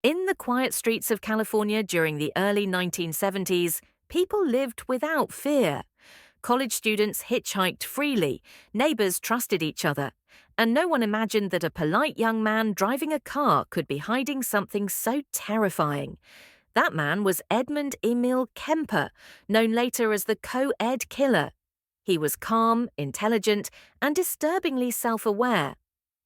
In the quiet streets of California during the early 1970s, people lived without fear. College students hitchhiked freely, neighbors trusted each other, and no one imagined that a polite young man driving a car could be hiding something so terrifying. That man was Edmund Emil Kemper, known later as the Co-Ed Killer. He was calm, intelligent, and disturbingly self-aware.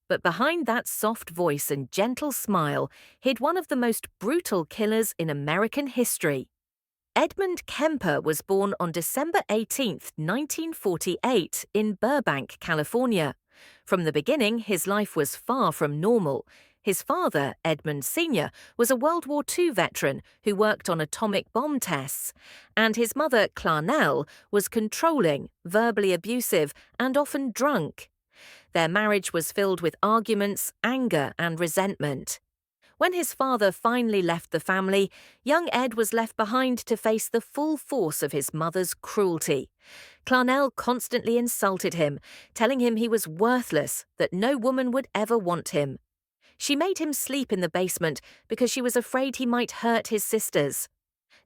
But behind that soft voice and gentle smile hid one of the most brutal killers in American history. Edmund Kemper was born on December 18, 1948, in Burbank, California. From the beginning, his life was far from normal. His father, Edmund Sr., was a World War II veteran who worked on atomic bomb tests, and his mother, Clarnell, was controlling, verbally abusive, and often drunk. Their marriage was filled with arguments, anger, and resentment. When his father finally left the family, young Ed was left behind to face the full force of his mother's cruelty. Clarnell constantly insulted him, telling him he was worthless, that no woman would ever want him. She made him sleep in the basement because she was afraid he might hurt his sisters.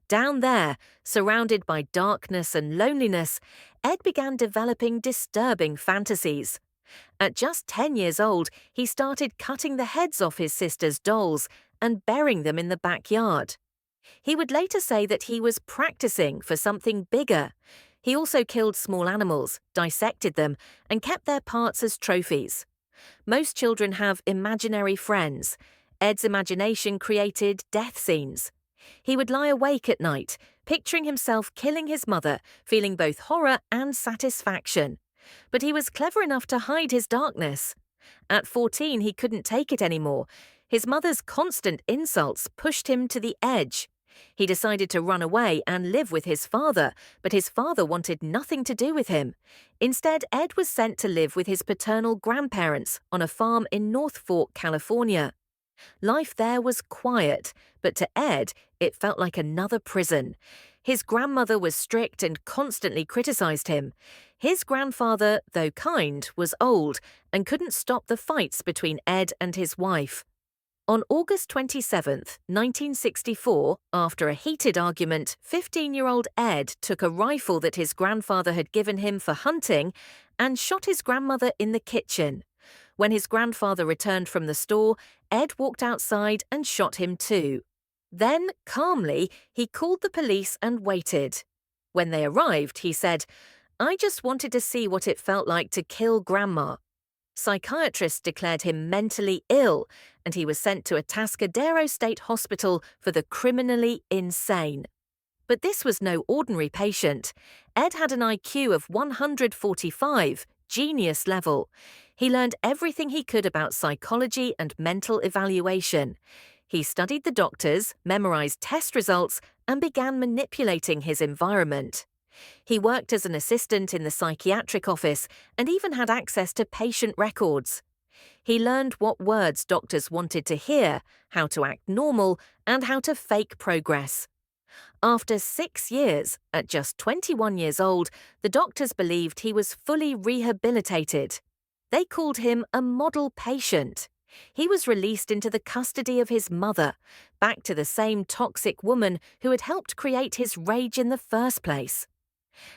Down there, surrounded by darkness and loneliness, Ed began developing disturbing fantasies. At just 10 years old, he started cutting the heads off his sisters' dolls and burying them in the backyard. He would later say that he was practicing for something bigger. He also killed small animals, dissected them, and kept their parts as trophies. Most children have imaginary friends. Ed's imagination created death scenes. He would lie awake at night, picturing himself killing his mother, feeling both horror and satisfaction. But he was clever enough to hide his darkness. At 14, he couldn't take it anymore. His mother's constant insults pushed him to the edge. He decided to run away and live with his father, but his father wanted nothing to do with him. Instead, Ed was sent to live with his paternal grandparents on a farm in North Fork, California. Life there was quiet, but to Ed, it felt like another prison. His grandmother was strict and constantly criticized him. His grandfather, though kind, was old and couldn't stop the fights between Ed and his wife. On August 27, 1964, after a heated argument, 15-year-old Ed took a rifle that his grandfather had given him for hunting and shot his grandmother in the kitchen. When his grandfather returned from the store, Ed walked outside and shot him too. Then, calmly, he called the police and waited. When they arrived, he said, "I just wanted to see what it felt like to kill Grandma." Psychiatrists declared him mentally ill, and he was sent to Atascadero State Hospital for the criminally insane. But this was no ordinary patient. Ed had an IQ of 145, genius level. He learned everything he could about psychology and mental evaluation. He studied the doctors, memorized test results, and began manipulating his environment. He worked as an assistant in the psychiatric office and even had access to patient records. He learned what words doctors wanted to hear, how to act normal, and how to fake progress. After 6 years, at just 21 years old, the doctors believed he was fully rehabilitated. They called him a model patient. He was released into the custody of his mother, back to the same toxic woman who had helped create his rage in the first place.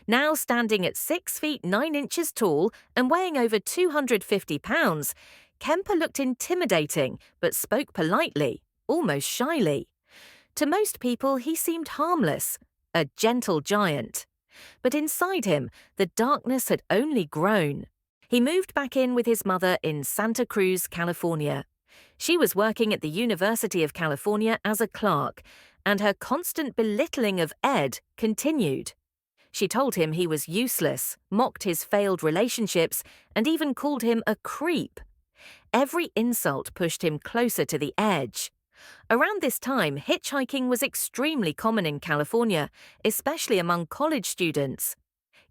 Now standing at 6 feet 9 inches tall and weighing over 250 pounds, Kemper looked intimidating but spoke politely, almost shyly. To most people, he seemed harmless, a gentle giant. But inside him, the darkness had only grown. He moved back in with his mother in Santa Cruz, California. She was working at the University of California as a clerk, and her constant belittling of Ed continued. She told him he was useless, mocked his failed relationships, and even called him a creep. Every insult pushed him closer to the edge. Around this time, hitchhiking was extremely common in California, especially among college students.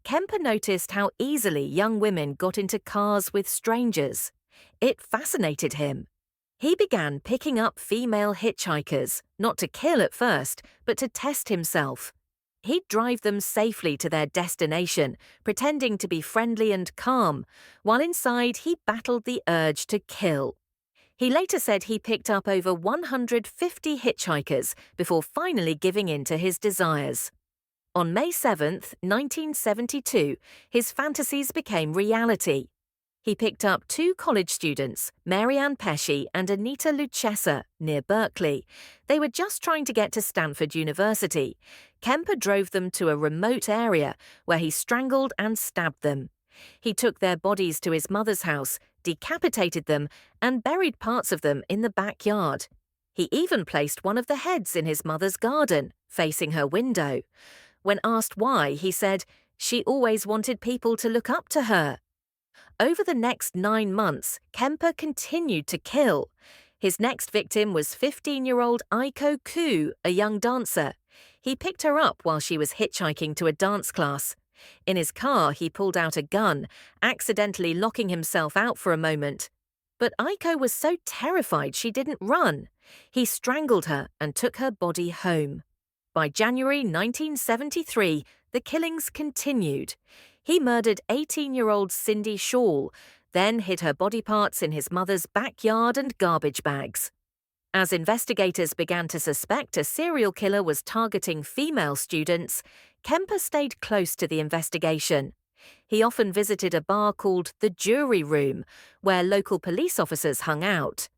Kemper noticed how easily young women got into cars with strangers. It fascinated him. He began picking up female hitchhikers, not to kill at first, but to test himself. He'd drive them safely to their destination, pretending to be friendly and calm, while inside he battled the urge to kill. He later said he picked up over 150 hitchhikers before finally giving in to his desires. On May 7, 1972, his fantasies became reality. He picked up two college students, Marianne Pesci and Anita Lucchesa, near Berkeley. They were just trying to get to Stanford University. Kemper drove them to a remote area where he strangled and stabbed them. He took their bodies to his mother's house, decapitated them, and buried parts of them in the backyard. He even placed one of the heads in his mother's garden, facing her window. When asked why, he said, "She always wanted people to look up to her." Over the next 9 months, Kemper continued to kill. His next victim was 15-year-old Aiko Ku, a young dancer. He picked her up while she was hitchhiking to a dance class. In his car, he pulled out a gun, accidentally locking himself out for a moment. But Aiko was so terrified she didn't run. He strangled her and took her body home. By January 1973, the killings continued. He murdered 18-year-old Cindy Shaw, then hid her body parts in his mother's backyard and garbage bags. As investigators began to suspect a serial killer was targeting female students, Kemper stayed close to the investigation. He often visited a bar called the Jury Room, where local police officers hung out.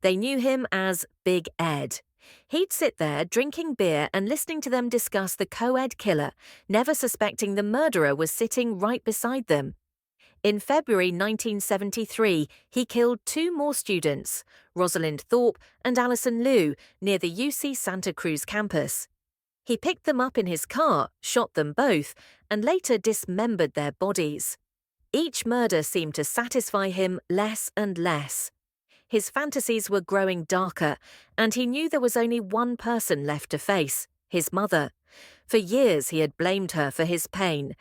They knew him as Big Ed. He'd sit there drinking beer and listening to them discuss the co-ed killer, never suspecting the murderer was sitting right beside them. In February 1973, he killed two more students, Rosalind Thorpe and Alison Liu, near the UC Santa Cruz campus. He picked them up in his car, shot them both, and later dismembered their bodies. Each murder seemed to satisfy him less and less. His fantasies were growing darker, and he knew there was only one person left to face, his mother. For years he had blamed her for his pain.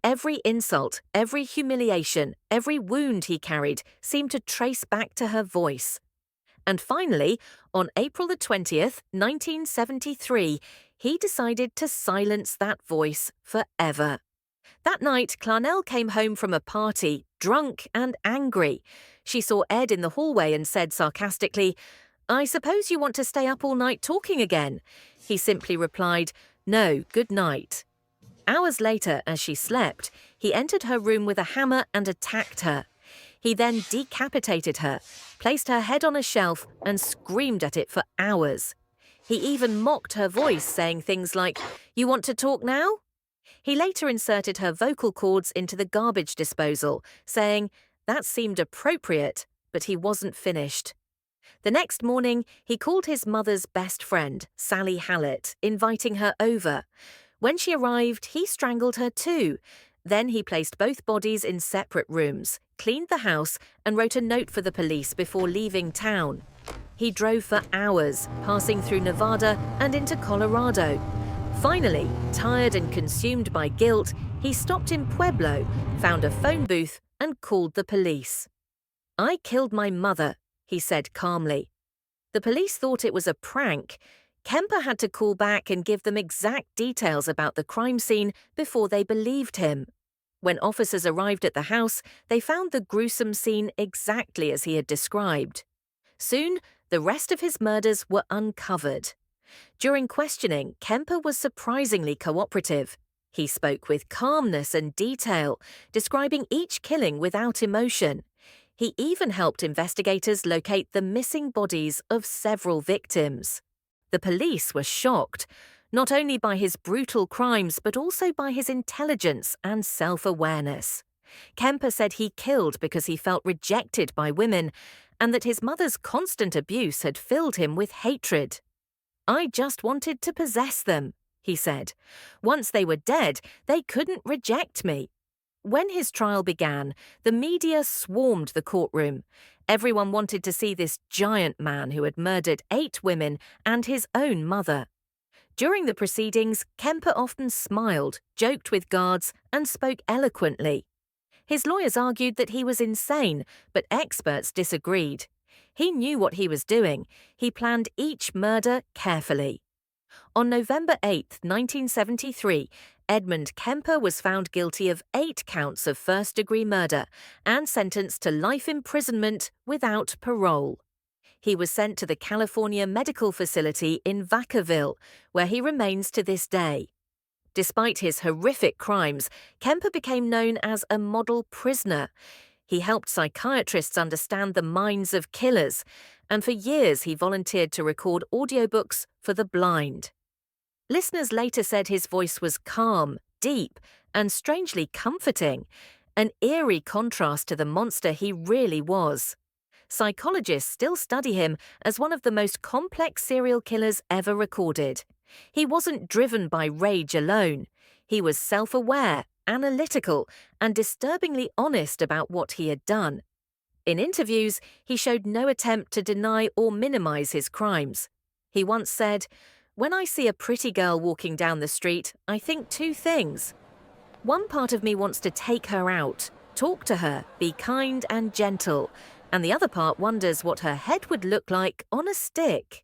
Every insult, every humiliation, every wound he carried seemed to trace back to her voice. And finally, on April 20th, 1973, he decided to silence that voice forever. That night, Clarnell came home from a party, drunk and angry. She saw Ed in the hallway and said sarcastically, "I suppose you want to stay up all night talking again." He simply replied, "No, good night." Hours later, as she slept, he entered her room with a hammer and attacked her. He then decapitated her, placed her head on a shelf, and screamed at it for hours. He even mocked her voice, saying things like, "You want to talk now?" He later inserted her vocal cords into the garbage disposal, saying, "That seemed appropriate," but he wasn't finished. The next morning, he called his mother's best friend, Sally Hallett, inviting her over. When she arrived, he strangled her too. Then he placed both bodies in separate rooms, cleaned the house, and wrote a note for the police before leaving town. He drove for hours, passing through Nevada and into Colorado. Finally, tired and consumed by guilt, he stopped in Pueblo, found a phone booth, and called the police. "I killed my mother," he said calmly. The police thought it was a prank. Kemper had to call back and give them exact details about the crime scene before they believed him. When officers arrived at the house, they found the gruesome scene exactly as he had described. Soon, the rest of his murders were uncovered. During questioning, Kemper was surprisingly cooperative. He spoke with calmness and detail, describing each killing without emotion. He even helped investigators locate the missing bodies of several victims. The police were shocked, not only by his brutal crimes but also by his intelligence and self-awareness. Kemper said he killed because he felt rejected by women and that his mother's constant abuse had filled him with hatred. "I just wanted to possess them," he said. "Once they were dead, they couldn't reject me." When his trial began, the media swarmed the courtroom. Everyone wanted to see this giant man who had murdered 8 women and his own mother. During the proceedings, Kemper often smiled, joked with guards, and spoke eloquently. His lawyers argued that he was insane, but experts disagreed. He knew what he was doing. He planned each murder carefully. On November 8, 1973, Edmund Kemper was found guilty of 8 counts of first-degree murder and sentenced to life imprisonment without parole. He was sent to the California Medical Facility in Vacaville, where he remains to this day. Despite his horrific crimes, Kemper became known as a model prisoner. He helped psychiatrists understand the minds of killers, and for years he volunteered to record audiobooks for the blind. Listeners later said his voice was calm, deep, and strangely comforting, an eerie contrast to the monster he really was. Psychologists still study him as one of the most complex serial killers ever recorded. He wasn't driven by rage alone. He was self-aware, analytical, and disturbingly honest about what he had done. In interviews, he showed no attempt to deny or minimize his crimes. He once said, "When I see a pretty girl walking down the street, I think two things. One part of me wants to take her out, talk to her, be kind and gentle, and the other part wonders what her head would look like on a stick."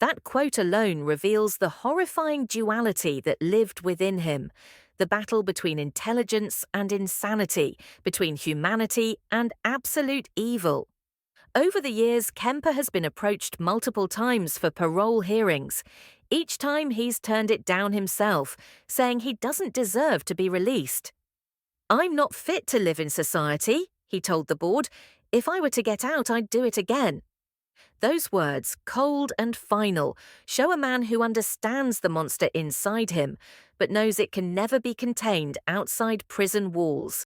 That quote alone reveals the horrifying duality that lived within him, the battle between intelligence and insanity, between humanity and absolute evil. Over the years, Kemper has been approached multiple times for parole hearings. Each time he's turned it down himself, saying he doesn't deserve to be released. "I'm not fit to live in society," he told the board. "If I were to get out, I'd do it again." Those words, cold and final, show a man who understands the monster inside him, but knows it can never be contained outside prison walls.